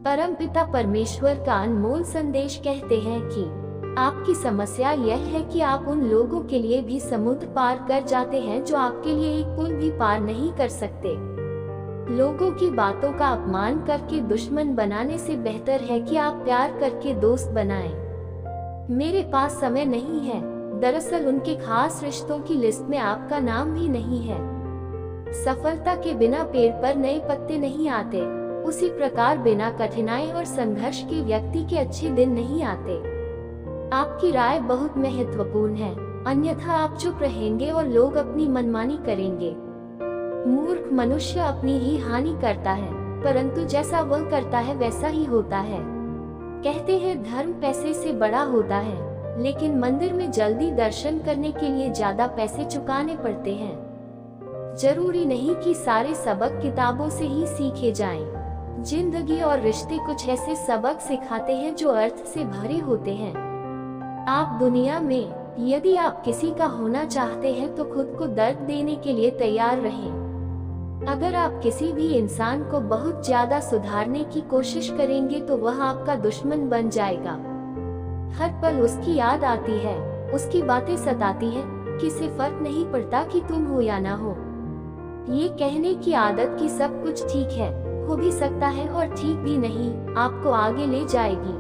परमपिता परमेश्वर का अनमोल संदेश कहते हैं कि आपकी समस्या यह है कि आप उन लोगों के लिए भी समुद्र पार कर जाते हैं जो आपके लिए एक पुल भी पार नहीं कर सकते। लोगों की बातों का अपमान करके दुश्मन बनाने से बेहतर है कि आप प्यार करके दोस्त बनाएं। मेरे पास समय नहीं है, दरअसल उनके खास रिश्तों की लिस्ट में आपका नाम भी नहीं है। सफलता के बिना पेड़ पर नए पत्ते नहीं आते, उसी प्रकार बिना कठिनाई और संघर्ष के व्यक्ति के अच्छे दिन नहीं आते। आपकी राय बहुत महत्वपूर्ण है, अन्यथा आप चुप रहेंगे और लोग अपनी मनमानी करेंगे। मूर्ख मनुष्य अपनी ही हानि करता है, परंतु जैसा वह करता है वैसा ही होता है। कहते हैं धर्म पैसे से बड़ा होता है, लेकिन मंदिर में जल्दी दर्शन करने के लिए ज्यादा पैसे चुकाने पड़ते हैं। जरूरी नहीं कि सारे सबक किताबों से ही सीखे जाएं। जिंदगी और रिश्ते कुछ ऐसे सबक सिखाते हैं जो अर्थ से भरे होते हैं। आप दुनिया में यदि आप किसी का होना चाहते हैं तो खुद को दर्द देने के लिए तैयार रहें। अगर आप किसी भी इंसान को बहुत ज्यादा सुधारने की कोशिश करेंगे तो वह आपका दुश्मन बन जाएगा। हर पल उसकी याद आती है, उसकी बातें सताती हैं, किसी फर्क नहीं पड़ता कि तुम हो या ना हो। ये कहने की आदत कि सब कुछ ठीक है, हो भी सकता है और ठीक भी नहीं, आपको आगे ले जाएगी।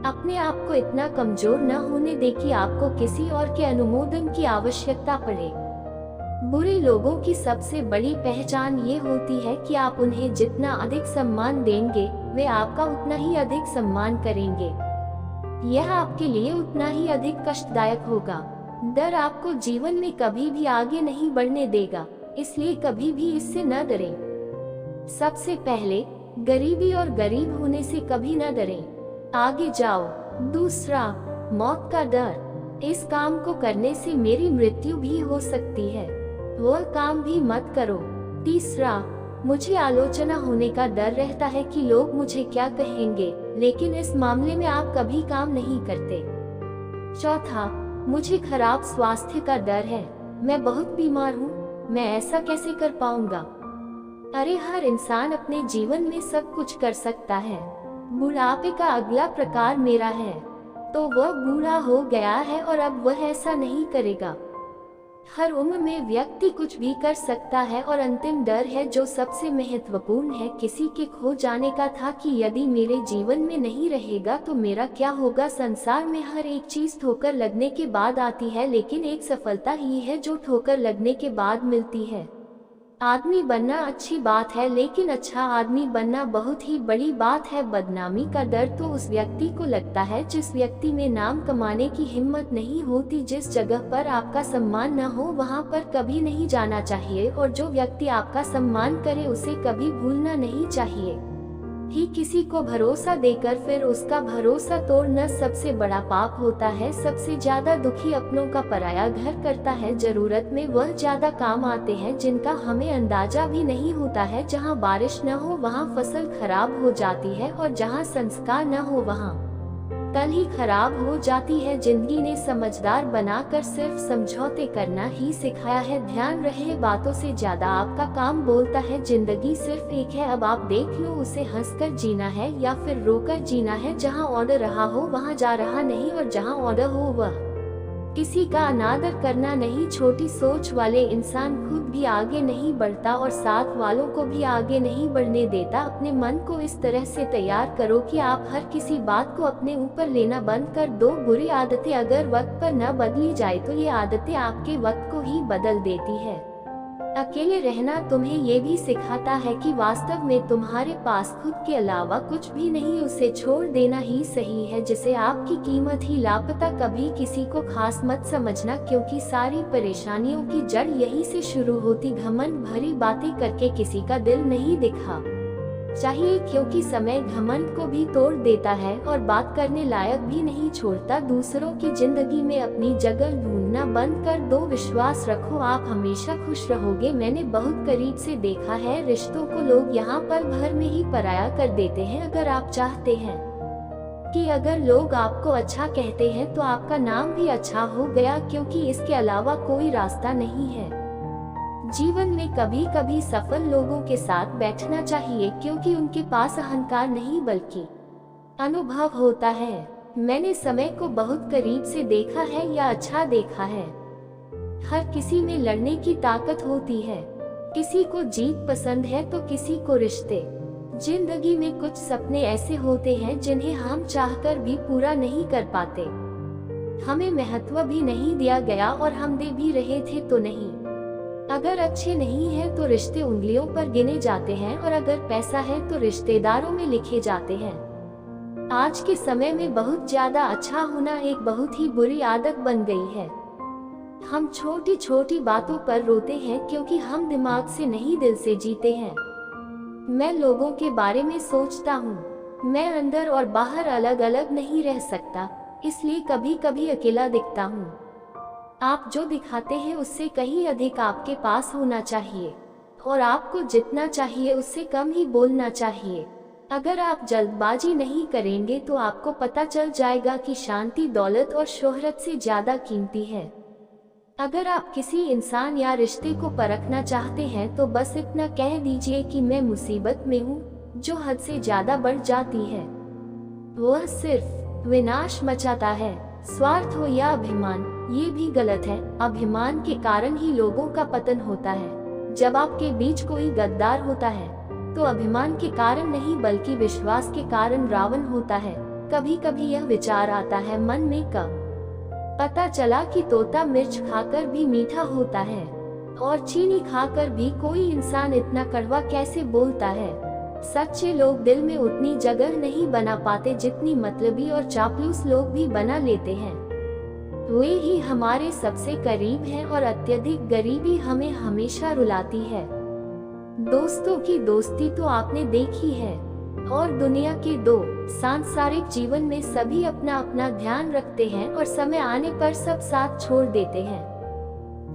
अपने आप को इतना कमजोर न होने दे कि आपको किसी और के अनुमोदन की आवश्यकता पड़े। बुरे लोगों की सबसे बड़ी पहचान ये होती है कि आप उन्हें जितना अधिक सम्मान देंगे, वे आपका उतना ही अधिक सम्मान करेंगे। यह आपके लिए उतना ही अधिक कष्टदायक होगा। डर आपको जीवन में कभी भी आगे नहीं बढ़ने देगा, इसलिए कभी भी इससे न डरें। सबसे पहले गरीबी और गरीब होने से कभी न डरें, आगे जाओ। दूसरा, मौत का डर, इस काम को करने से मेरी मृत्यु भी हो सकती है, वह काम भी मत करो। तीसरा, मुझे आलोचना होने का डर रहता है कि लोग मुझे क्या कहेंगे, लेकिन इस मामले में आप कभी काम नहीं करते। चौथा, मुझे खराब स्वास्थ्य का डर है, मैं बहुत बीमार हूँ, मैं ऐसा कैसे कर पाऊंगा। अरे हर इंसान अपने जीवन में सब कुछ कर सकता है। बुढ़ापे का अगला प्रकार मेरा है, तो वह बूढ़ा हो गया है और अब वह ऐसा नहीं करेगा। हर उम्र में व्यक्ति कुछ भी कर सकता है और अंतिम डर है जो सबसे महत्वपूर्ण है, किसी के खो जाने का था कि यदि मेरे जीवन में नहीं रहेगा तो मेरा क्या होगा। संसार में हर एक चीज ठोकर लगने के बाद आती है, लेकिन एक सफलता ही है जो ठोकर लगने के बाद मिलती है। आदमी बनना अच्छी बात है, लेकिन अच्छा आदमी बनना बहुत ही बड़ी बात है। बदनामी का डर तो उस व्यक्ति को लगता है जिस व्यक्ति में नाम कमाने की हिम्मत नहीं होती। जिस जगह पर आपका सम्मान न हो वहां पर कभी नहीं जाना चाहिए, और जो व्यक्ति आपका सम्मान करे उसे कभी भूलना नहीं चाहिए। ही किसी को भरोसा देकर फिर उसका भरोसा तोड़ना सबसे बड़ा पाप होता है। सबसे ज्यादा दुखी अपनों का पराया घर करता है। जरूरत में वह ज्यादा काम आते हैं जिनका हमें अंदाजा भी नहीं होता है। जहाँ बारिश न हो वहाँ फसल खराब हो जाती है, और जहाँ संस्कार न हो वहाँ कल ही खराब हो जाती है। जिंदगी ने समझदार बनाकर सिर्फ समझौते करना ही सिखाया है। ध्यान रहे, बातों से ज्यादा आपका काम बोलता है। जिंदगी सिर्फ एक है, अब आप देख लो, उसे हंसकर जीना है या फिर रोकर जीना है। जहाँ ऑर्डर रहा हो वहाँ जा रहा नहीं, और जहाँ ऑर्डर हो वह किसी का अनादर करना नहीं। छोटी सोच वाले इंसान खुद भी आगे नहीं बढ़ता और साथ वालों को भी आगे नहीं बढ़ने देता। अपने मन को इस तरह से तैयार करो कि आप हर किसी बात को अपने ऊपर लेना बंद कर दो। बुरी आदतें अगर वक्त पर न बदली जाए तो ये आदतें आपके वक्त को ही बदल देती है। अकेले रहना तुम्हें ये भी सिखाता है कि वास्तव में तुम्हारे पास खुद के अलावा कुछ भी नहीं, उसे छोड़ देना ही सही है। जिसे आपकी कीमत ही लापता, कभी किसी को खास मत समझना, क्योंकि सारी परेशानियों की जड़ यहीं से शुरू होती। घमंड भरी बातें करके किसी का दिल नहीं दिखा चाहिए, क्योंकि समय घमंड को भी तोड़ देता है और बात करने लायक भी नहीं छोड़ता। दूसरों की जिंदगी में अपनी जगह ढूंढना बंद कर दो, विश्वास रखो, आप हमेशा खुश रहोगे। मैंने बहुत करीब से देखा है, रिश्तों को लोग यहाँ पल भर में ही पराया कर देते हैं। अगर आप चाहते हैं कि अगर लोग आपको अच्छा कहते हैं तो आपका नाम भी अच्छा हो गया, क्योंकि इसके अलावा कोई रास्ता नहीं है। जीवन में कभी कभी सफल लोगों के साथ बैठना चाहिए, क्योंकि उनके पास अहंकार नहीं बल्कि अनुभव होता है। मैंने समय को बहुत करीब से देखा है या अच्छा देखा है। हर किसी में लड़ने की ताकत होती है। किसी को जीत पसंद है तो किसी को रिश्ते। जिंदगी में कुछ सपने ऐसे होते हैं जिन्हें हम चाहकर भी पूरा नहीं कर पाते। हमें महत्व भी नहीं दिया गया और हम दे भी रहे थे तो नहीं। अगर अच्छे नहीं हैं तो रिश्ते उंगलियों पर गिने जाते हैं, और अगर पैसा है तो रिश्तेदारों में लिखे जाते हैं। आज के समय में बहुत ज्यादा अच्छा होना एक बहुत ही बुरी आदत बन गई है। हम छोटी छोटी बातों पर रोते हैं क्योंकि हम दिमाग से नहीं दिल से जीते हैं। मैं लोगों के बारे में सोचता हूँ। मैं अंदर और बाहर अलग अलग नहीं रह सकता, इसलिए कभी कभी अकेला दिखता हूँ। आप जो दिखाते हैं उससे कहीं अधिक आपके पास होना चाहिए, और आपको जितना चाहिए उससे कम ही बोलना चाहिए। अगर आप जल्दबाजी नहीं करेंगे तो आपको पता चल जाएगा कि शांति दौलत और शोहरत से ज्यादा कीमती है। अगर आप किसी इंसान या रिश्ते को परखना चाहते हैं तो बस इतना कह दीजिए कि मैं मुसीबत में हूँ, जो हद से ज्यादा बढ़ जाती है वह सिर्फ विनाश मचाता है। स्वार्थ हो या अभिमान, ये भी गलत है। अभिमान के कारण ही लोगों का पतन होता है। जब आपके बीच कोई गद्दार होता है तो अभिमान के कारण नहीं बल्कि विश्वास के कारण रावण होता है। कभी कभी यह विचार आता है मन में, कब पता चला कि तोता मिर्च खाकर भी मीठा होता है, और चीनी खाकर भी कोई इंसान इतना कड़वा कैसे बोलता है। सच्चे लोग दिल में उतनी जगह नहीं बना पाते जितनी मतलबी और चापलूस लोग भी बना लेते हैं। वे ही हमारे सबसे करीब हैं, और अत्यधिक गरीबी हमें हमेशा रुलाती है। दोस्तों की दोस्ती तो आपने देखी है, और दुनिया के दो। सांसारिक जीवन में सभी अपना अपना ध्यान रखते हैं और समय आने पर सब साथ छोड़ देते हैं।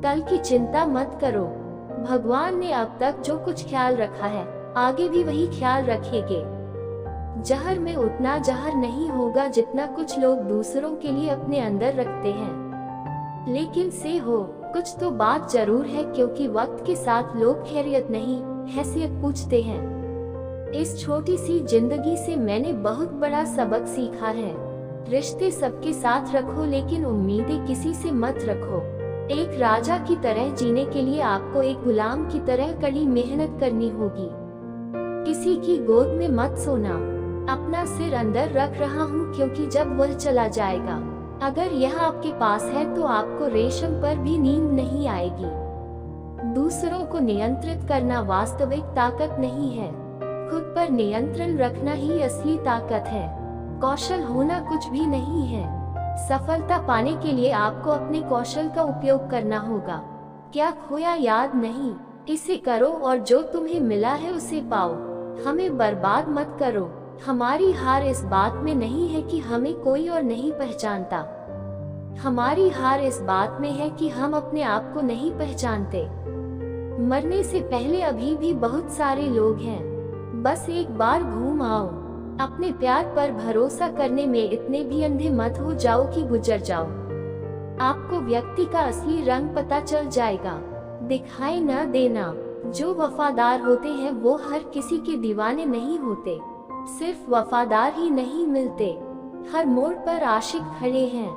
कल की चिंता मत करो। भगवान ने अब तक जो कुछ ख्याल रखा है आगे भी वही ख्याल रखेंगे। जहर में उतना जहर नहीं होगा जितना कुछ लोग दूसरों के लिए अपने अंदर रखते हैं। लेकिन से हो कुछ तो बात जरूर है, क्योंकि वक्त के साथ लोग खैरियत नहीं हैसियत पूछते हैं। इस छोटी सी जिंदगी से मैंने बहुत बड़ा सबक सीखा है। रिश्ते सबके साथ रखो, लेकिन उम्मीदें किसी से मत रखो। एक राजा की तरह जीने के लिए आपको एक गुलाम की तरह कड़ी मेहनत करनी होगी। किसी की गोद में मत सोना। अपना सिर अंदर रख रहा हूँ क्योंकि जब वह चला जाएगा, अगर यह आपके पास है तो आपको रेशम पर भी नींद नहीं आएगी। दूसरों को नियंत्रित करना वास्तविक ताकत नहीं है, खुद पर नियंत्रण रखना ही असली ताकत है। कौशल होना कुछ भी नहीं है। सफलता पाने के लिए आपको अपने कौशल का उपयोग करना होगा। क्या खोया याद नहीं, इसे करो और जो तुम्हें मिला है उसे पाओ। हमें बर्बाद मत करो। हमारी हार इस बात में नहीं है कि हमें कोई और नहीं पहचानता। हमारी हार इस बात में है कि हम अपने आप को नहीं पहचानते। मरने से पहले अभी भी बहुत सारे लोग हैं। बस एक बार घूम आओ। अपने प्यार पर भरोसा करने में इतने भी अंधे मत हो जाओ कि गुजर जाओ। आपको व्यक्ति का असली रंग पता चल जाएगा। दिखाई न देना। जो वफादार होते हैं वो हर किसी के दीवाने नहीं होते। सिर्फ वफादार ही नहीं मिलते, हर मोड़ पर आशिक खड़े हैं।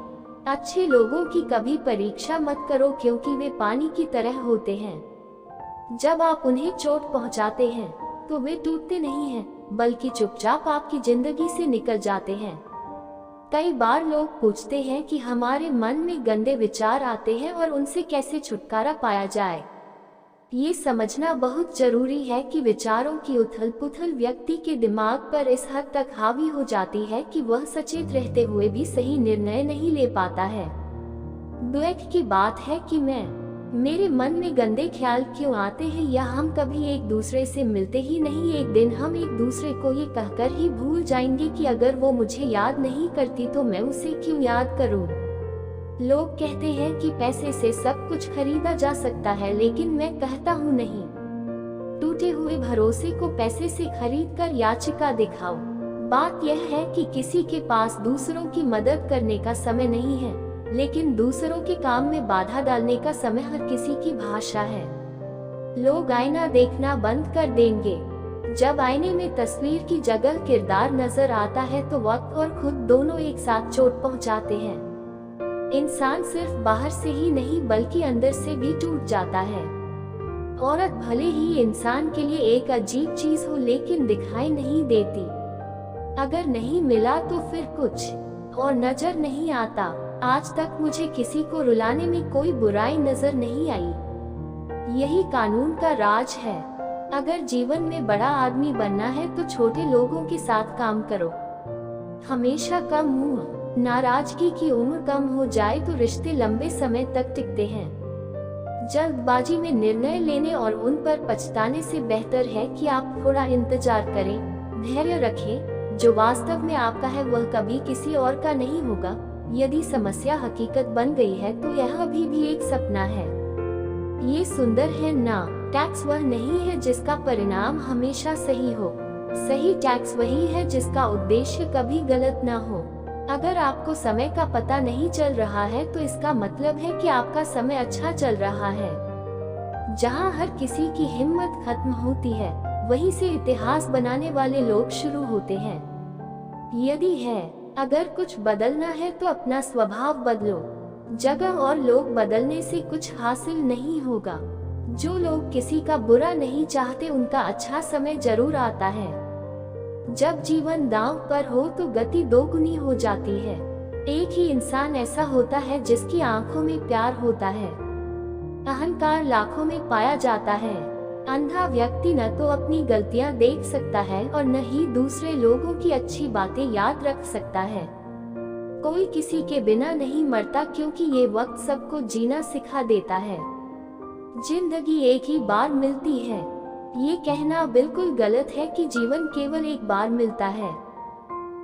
अच्छे लोगों की कभी परीक्षा मत करो, क्योंकि वे पानी की तरह होते हैं। जब आप उन्हें चोट पहुंचाते हैं तो वे टूटते नहीं हैं, बल्कि चुपचाप आपकी जिंदगी से निकल जाते हैं। कई बार लोग पूछते हैं कि हमारे मन में गंदे विचार आते हैं और उनसे कैसे छुटकारा पाया जाए। ये समझना बहुत जरूरी है कि विचारों की उथल पुथल व्यक्ति के दिमाग पर इस हद तक हावी हो जाती है कि वह सचेत रहते हुए भी सही निर्णय नहीं ले पाता है। दुख की बात है कि मेरे मन में गंदे ख्याल क्यों आते हैं, या हम कभी एक दूसरे से मिलते ही नहीं। एक दिन हम एक दूसरे को ये कहकर ही भूल जाएंगे कि अगर वो मुझे याद नहीं करती तो मैं उसे क्यों याद करूं। लोग कहते हैं कि पैसे से सब कुछ खरीदा जा सकता है, लेकिन मैं कहता हूँ नहीं। टूटे हुए भरोसे को पैसे से खरीदकर याचिका दिखाओ। बात यह है कि किसी के पास दूसरों की मदद करने का समय नहीं है, लेकिन दूसरों के काम में बाधा डालने का समय हर किसी की भाषा है। लोग आईना देखना बंद कर देंगे। जब आईने में तस्वीर की जगह किरदार नजर आता है तो वक्त और खुद दोनों एक साथ चोट पहुंचाते हैं। इंसान सिर्फ बाहर से ही नहीं बल्कि अंदर से भी टूट जाता है। औरत भले ही इंसान के लिए एक अजीब चीज हो लेकिन दिखाई नहीं देती। अगर नहीं मिला तो फिर कुछ और नजर नहीं आता। आज तक मुझे किसी को रुलाने में कोई बुराई नजर नहीं आई। यही कानून का राज है। अगर जीवन में बड़ा आदमी बनना है तो छोटे लोगों के साथ काम करो। हमेशा कम मुंह। नाराजगी की उम्र कम हो जाए तो रिश्ते लंबे समय तक टिकते हैं। जल्दबाजी में निर्णय लेने और उन पर पछताने से बेहतर है कि आप थोड़ा इंतजार करें, धैर्य रखें। जो वास्तव में आपका है वह कभी किसी और का नहीं होगा। यदि समस्या हकीकत बन गई है तो यह अभी भी एक सपना है। ये सुंदर है ना। टैक्स वह नहीं है जिसका परिणाम हमेशा सही हो। सही टैक्स वही है जिसका उद्देश्य कभी गलत ना हो। अगर आपको समय का पता नहीं चल रहा है तो इसका मतलब है कि आपका समय अच्छा चल रहा है। जहाँ हर किसी की हिम्मत खत्म होती है वहीं से इतिहास बनाने वाले लोग शुरू होते हैं। यदि है अगर कुछ बदलना है तो अपना स्वभाव बदलो। जगह और लोग बदलने से कुछ हासिल नहीं होगा। जो लोग किसी का बुरा नहीं चाहते उनका अच्छा समय जरूर आता है। जब जीवन दांव पर हो तो गति दोगुनी हो जाती है। एक ही इंसान ऐसा होता है जिसकी आंखों में प्यार होता है। अहंकार लाखों में पाया जाता है। अंधा व्यक्ति न तो अपनी गलतियां देख सकता है और न ही दूसरे लोगों की अच्छी बातें याद रख सकता है। कोई किसी के बिना नहीं मरता क्योंकि ये वक्त सबको जीना सिखा देता है। जिंदगी एक ही बार मिलती है। ये कहना बिल्कुल गलत है कि जीवन केवल एक बार मिलता है।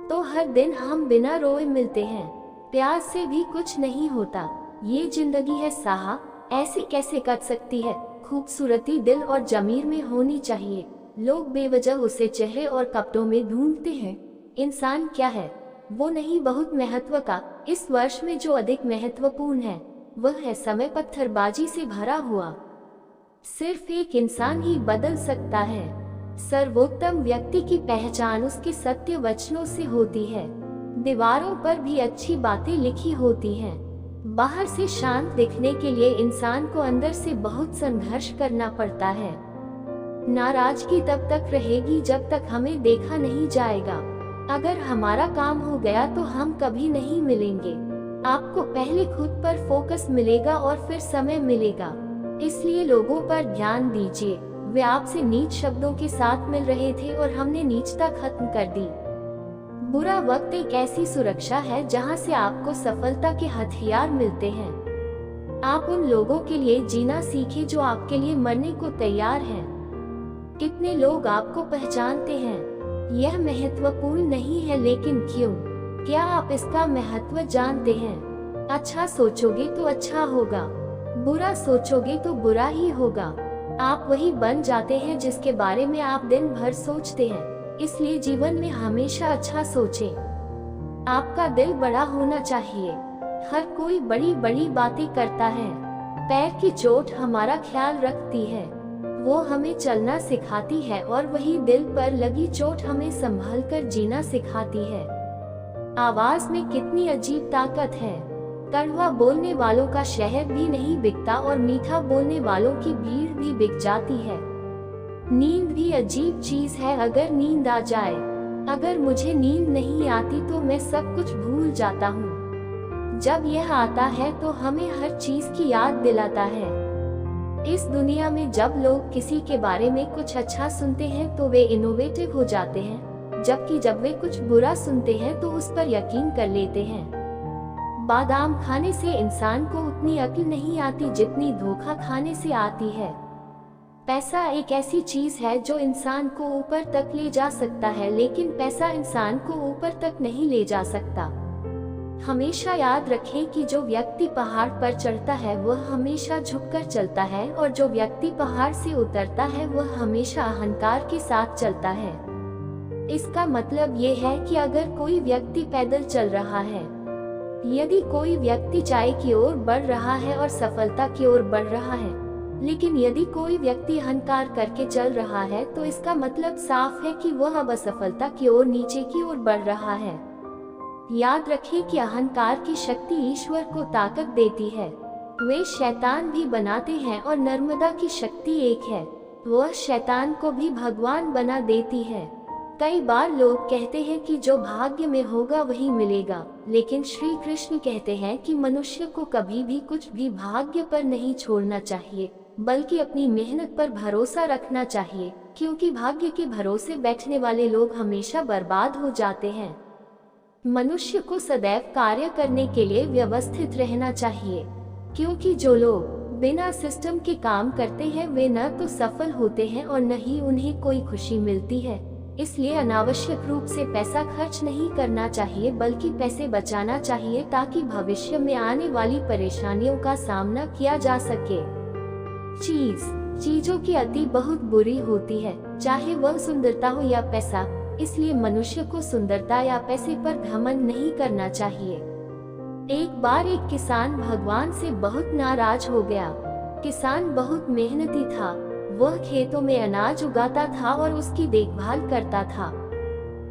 तो हर दिन हम बिना रोए मिलते हैं। प्यार से भी कुछ नहीं होता। ये जिंदगी है साहा, ऐसी कैसे कट सकती है। खूबसूरती दिल और जमीर में होनी चाहिए। लोग बेवजह उसे चेहरे और कपड़ों में ढूंढते हैं। इंसान क्या है वो नहीं बहुत महत्व का। इस वर्ष में जो अधिक महत्वपूर्ण है वह है समय पत्थरबाजी से भरा हुआ। सिर्फ एक इंसान ही बदल सकता है। सर्वोत्तम व्यक्ति की पहचान उसके सत्य वचनों से होती है। दीवारों पर भी अच्छी बातें लिखी होती हैं। बाहर से शांत दिखने के लिए इंसान को अंदर से बहुत संघर्ष करना पड़ता है। नाराजगी तब तक रहेगी जब तक हमें देखा नहीं जाएगा। अगर हमारा काम हो गया तो हम कभी नहीं मिलेंगे। आपको पहले खुद पर फोकस मिलेगा और फिर समय मिलेगा। इसलिए लोगों पर ध्यान दीजिए। वे आपसे नीच शब्दों के साथ मिल रहे थे और हमने नीचता खत्म कर दी। बुरा वक्त एक ऐसी सुरक्षा है जहां से आपको सफलता के हथियार मिलते हैं। आप उन लोगों के लिए जीना सीखें जो आपके लिए मरने को तैयार हैं। कितने लोग आपको पहचानते हैं यह महत्वपूर्ण नहीं है, लेकिन क्यों? क्या आप इसका महत्व जानते हैं? अच्छा सोचोगे तो अच्छा होगा, बुरा सोचोगे तो बुरा ही होगा। आप वही बन जाते हैं जिसके बारे में आप दिन भर सोचते हैं। इसलिए जीवन में हमेशा अच्छा सोचें। आपका दिल बड़ा होना चाहिए। हर कोई बड़ी बड़ी बातें करता है। पैर की चोट हमारा ख्याल रखती है, वो हमें चलना सिखाती है, और वही दिल पर लगी चोट हमें संभाल कर जीना सिखाती है। आवाज में कितनी अजीब ताकत है। कड़वा बोलने वालों का शहद भी नहीं बिकता और मीठा बोलने वालों की भीड़ भी बिक जाती है। नींद भी अजीब चीज है। अगर नींद आ जाए, अगर मुझे नींद नहीं आती तो मैं सब कुछ भूल जाता हूँ। जब यह आता है तो हमें हर चीज की याद दिलाता है। इस दुनिया में जब लोग किसी के बारे में कुछ अच्छा सुनते हैं तो वे इनोवेटिव हो जाते हैं, जबकि जब वे कुछ बुरा सुनते हैं तो उस पर यकीन कर लेते हैं। बादाम खाने से इंसान को उतनी अक्ल नहीं आती जितनी धोखा खाने से आती है। पैसा एक ऐसी चीज है जो इंसान को ऊपर तक ले जा सकता है, लेकिन पैसा इंसान को ऊपर तक नहीं ले जा सकता। हमेशा याद रखें कि जो व्यक्ति पहाड़ पर चढ़ता है वह हमेशा झुककर चलता है, और जो व्यक्ति पहाड़ से उतरता है वह हमेशा अहंकार के साथ चलता है। इसका मतलब ये है कि अगर कोई व्यक्ति पैदल चल रहा है, यदि कोई व्यक्ति चाय की ओर बढ़ रहा है और सफलता की ओर बढ़ रहा है, लेकिन यदि कोई व्यक्ति अहंकार करके चल रहा है तो इसका मतलब साफ है कि वह अब असफलता की ओर नीचे की ओर बढ़ रहा है। याद रखें कि अहंकार की शक्ति ईश्वर को ताकत देती है। वे शैतान भी बनाते हैं और नर्मदा की शक्ति एक है, वह शैतान को भी भगवान बना देती है। कई बार लोग कहते हैं कि जो भाग्य में होगा वही मिलेगा, लेकिन श्री कृष्ण कहते हैं कि मनुष्य को कभी भी कुछ भी भाग्य पर नहीं छोड़ना चाहिए, बल्कि अपनी मेहनत पर भरोसा रखना चाहिए, क्योंकि भाग्य के भरोसे बैठने वाले लोग हमेशा बर्बाद हो जाते हैं। मनुष्य को सदैव कार्य करने के लिए व्यवस्थित रहना चाहिए, क्योंकि जो लोग बिना सिस्टम के काम करते हैं वे न तो सफल होते हैं और न ही उन्हें कोई खुशी मिलती है। इसलिए अनावश्यक रूप से पैसा खर्च नहीं करना चाहिए, बल्कि पैसे बचाना चाहिए ताकि भविष्य में आने वाली परेशानियों का सामना किया जा सके। चीजों की अति बहुत बुरी होती है, चाहे वह सुंदरता हो या पैसा। इसलिए मनुष्य को सुंदरता या पैसे पर घमंड नहीं करना चाहिए। एक बार एक किसान भगवान से बहुत नाराज हो गया। किसान बहुत मेहनती था, वह खेतों में अनाज उगाता था और उसकी देखभाल करता था,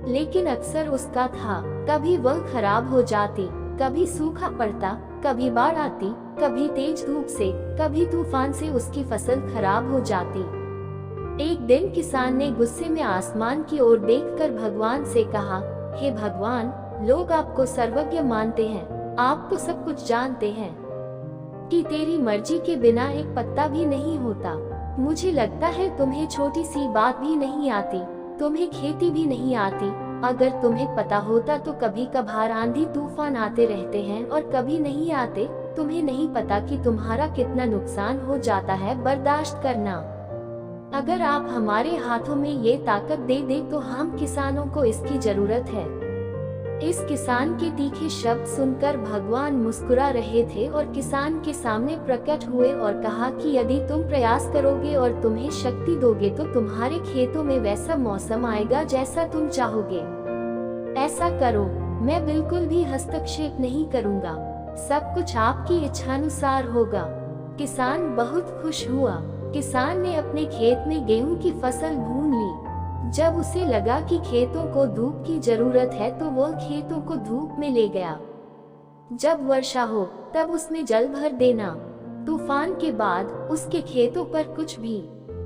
लेकिन अक्सर उसका था कभी वह खराब हो जाती, कभी सूखा पड़ता, कभी बाढ़ आती, कभी तेज धूप से, कभी तूफान से उसकी फसल खराब हो जाती। एक दिन किसान ने गुस्से में आसमान की ओर देखकर भगवान से कहा, हे भगवान, लोग आपको सर्वज्ञ मानते हैं, आप तो सब कुछ जानते हैं कि तेरी मर्जी के बिना एक पत्ता भी नहीं होता। मुझे लगता है तुम्हें छोटी सी बात भी नहीं आती, तुम्हें खेती भी नहीं आती। अगर तुम्हें पता होता तो कभी कभार आंधी तूफान आते रहते हैं और कभी नहीं आते। तुम्हें नहीं पता कि तुम्हारा कितना नुकसान हो जाता है। बर्दाश्त करना। अगर आप हमारे हाथों में ये ताकत दे दे तो हम किसानों को इसकी जरूरत है। इस किसान के तीखे शब्द सुनकर भगवान मुस्कुरा रहे थे और किसान के सामने प्रकट हुए और कहा कि यदि तुम प्रयास करोगे और तुम्हें शक्ति दोगे तो तुम्हारे खेतों में वैसा मौसम आएगा जैसा तुम चाहोगे। ऐसा करो, मैं बिल्कुल भी हस्तक्षेप नहीं करूँगा, सब कुछ आपकी इच्छानुसार होगा। किसान बहुत खुश हुआ। किसान ने अपने खेत में गेहूं की फसल भून ली। जब उसे लगा कि खेतों को धूप की जरूरत है तो वह खेतों को धूप में ले गया। जब वर्षा हो तब उसमें जल भर देना। तूफान के बाद उसके खेतों पर कुछ भी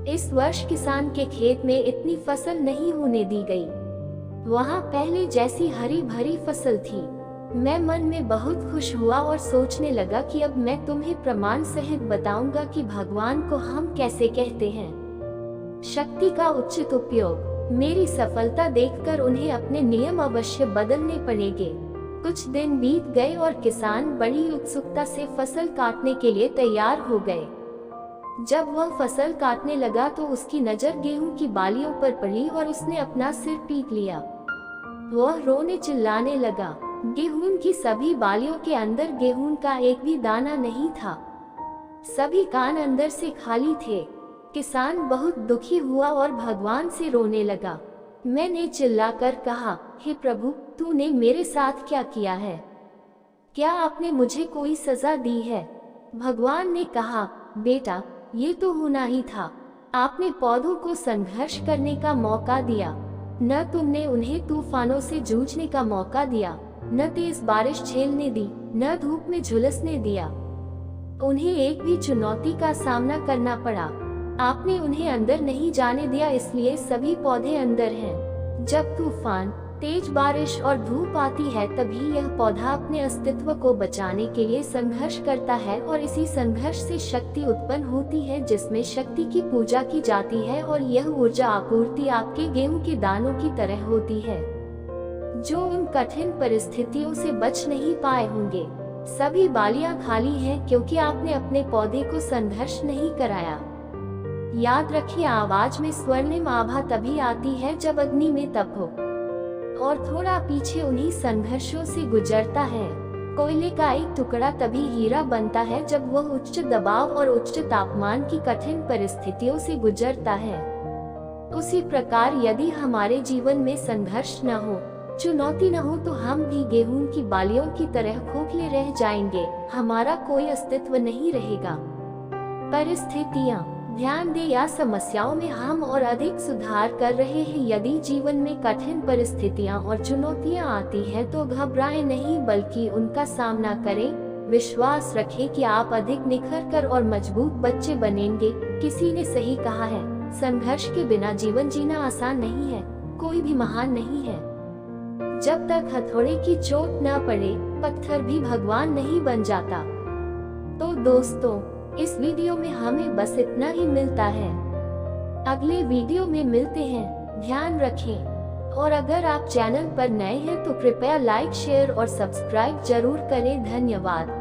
इस वर्ष किसान के खेत में इतनी फसल नहीं होने दी गई। वहाँ पहले जैसी हरी भरी फसल थी। मैं मन में बहुत खुश हुआ और सोचने लगा कि अब मैं तुम्हें प्रमाण सहित बताऊंगा कि भगवान को हम कैसे कहते हैं। शक्ति का उचित उपयोग। मेरी सफलता देखकर उन्हें अपने नियम अवश्य बदलने पड़ेंगे। कुछ दिन बीत गए और किसान बड़ी उत्सुकता से फसल काटने के लिए तैयार हो गए। जब वह फसल काटने लगा तो उसकी नजर गेहूं की बालियों पर पड़ी और उसने अपना सिर पीट लिया। वह रोने चिल्लाने लगा। गेहूं की सभी बालियों के अंदर गेहूं का एक भी दाना नहीं था। सभी कान अंदर से खाली थे। किसान बहुत दुखी हुआ और भगवान से रोने लगा। मैंने चिल्लाकर कहा, हे प्रभु, तूने मेरे साथ क्या किया है? क्या आपने मुझे कोई सजा दी है? भगवान ने कहा, बेटा, ये तो होना ही था। आपने पौधों को संघर्ष करने का मौका दिया, न तुमने उन्हें तूफानों से जूझने का मौका दिया, न तेज बारिश झेलने दी, न धूप में झुलसने दिया। उन्हें एक भी चुनौती का सामना करना पड़ा। आपने उन्हें अंदर नहीं जाने दिया, इसलिए सभी पौधे अंदर हैं। जब तूफान, तेज बारिश और धूप आती है तभी यह पौधा अपने अस्तित्व को बचाने के लिए संघर्ष करता है और इसी संघर्ष से शक्ति उत्पन्न होती है, जिसमें शक्ति की पूजा की जाती है और यह ऊर्जा आपूर्ति आपके गेहूं के दानों की तरह होती है, जो उन कठिन परिस्थितियों से बच नहीं पाए होंगे। सभी बालियां खाली हैं क्योंकि आपने अपने पौधे को संघर्ष नहीं कराया। याद रखिए, आवाज में स्वर्णिम आभा तभी आती है जब अग्नि में तप हो और थोड़ा पीछे उन्हीं संघर्षों से गुजरता है। कोयले का एक टुकड़ा तभी हीरा बनता है जब वह उच्च दबाव और उच्च तापमान की कठिन परिस्थितियों से गुजरता है। उसी प्रकार यदि हमारे जीवन में संघर्ष न हो, चुनौती न हो, तो हम भी गेहूं की बालियों की तरह खोखले रह जाएंगे। हमारा कोई अस्तित्व नहीं रहेगा। परिस्थितियाँ, ध्यान दें या समस्याओं में हम और अधिक सुधार कर रहे हैं। यदि जीवन में कठिन परिस्थितियाँ और चुनौतियाँ आती हैं तो घबराएं नहीं बल्कि उनका सामना करें। विश्वास रखें कि आप अधिक निखर कर और मजबूत बच्चे बनेंगे। किसी ने सही कहा है, संघर्ष के बिना जीवन जीना आसान नहीं है। कोई भी महान नहीं है। जब तक हथौड़े की चोट न पड़े, पत्थर भी भगवान नहीं बन जाता। तो दोस्तों, इस वीडियो में हमें बस इतना ही मिलता है। अगले वीडियो में मिलते हैं। ध्यान रखें। और अगर आप चैनल पर नए हैं तो कृपया लाइक, शेयर और सब्सक्राइब जरूर करें। धन्यवाद।